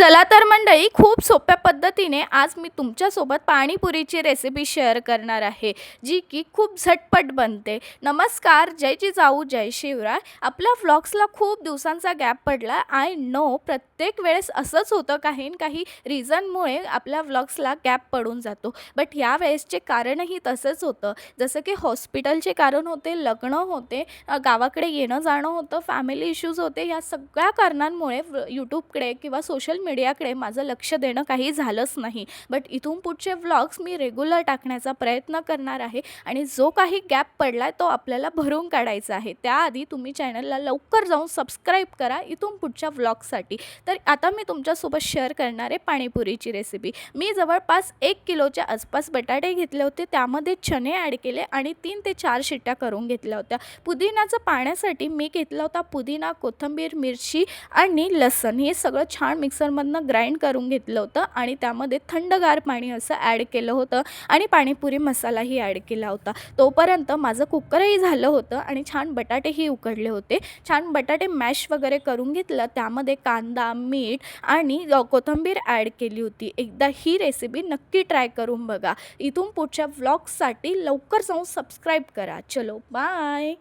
चला तर मंडळी, खूप सोप्या पद्धतीने आज मी तुमच्यासोबत पाणीपुरीची रेसिपी शेअर करणार आहे, जी की खूप झटपट बनते. नमस्कार, जय जिजाऊ, जय शिवराय. आपल्या व्लॉग्सला खूप दिवसांचा गॅप पडला. आय नो, प्रत्येक वेळेस असंच होतं, काही न काही रिझनमुळे आपल्या व्लॉग्सला गॅप पडून जातो. बट यावेळेसचे कारणही तसंच होतं. जसं की हॉस्पिटलचे कारण होते, लग्न होते, गावाकडे येणं जाणं होतं, फॅमिली इश्यूज होते. या सगळ्या कारणांमुळे यूट्यूबकडे किंवा सोशल मीडियाकडे माझं लक्ष देणं काही झालंच नाही. बट इथून पुढचे व्लॉग्स मी रेग्युलर टाकण्याचा प्रयत्न करणार आहे आणि जो काही गॅप पडला आहे तो आपल्याला भरून काढायचा आहे. त्याआधी तुम्ही चॅनलला लवकर जाऊन सबस्क्राईब करा इथून पुढच्या व्लॉग्ससाठी. तर आता मी तुमच्यासोबत शेअर करणार आहे पाणीपुरीची रेसिपी. मी जवळपास 1 किलोच्या आसपास बटाटे घेतले होते, त्यामध्ये चणे ॲड केले आणि 3 ते 4 शिट्ट्या करून घेतल्या होत्या. पुदिन्याचं पाण्यासाठी मी घेतला होता पुदिना, कोथिंबीर, मिरची आणि लसूण. हे सगळं छान मिक्सरमधनं ग्राइंड करून घेतलं होतं आणि त्यामध्ये थंडगार पाणी असं ॲड केलं होतं आणि पाणीपुरी मसालाही ॲड केला होता. तोपर्यंत माझं कुकरही झालं होतं आणि छान बटाटेही उकडले होते. छान बटाटे मॅश वगैरे करून घेतलं, त्यामध्ये कांदा, मीठ आणि कोथिंबीर ॲड केली होती. एकदा ही रेसिपी नक्की ट्राय करून बघा. इथून पुढच्या व्लॉग्ससाठी लवकर जाऊन सबस्क्राईब करा. चलो बाय.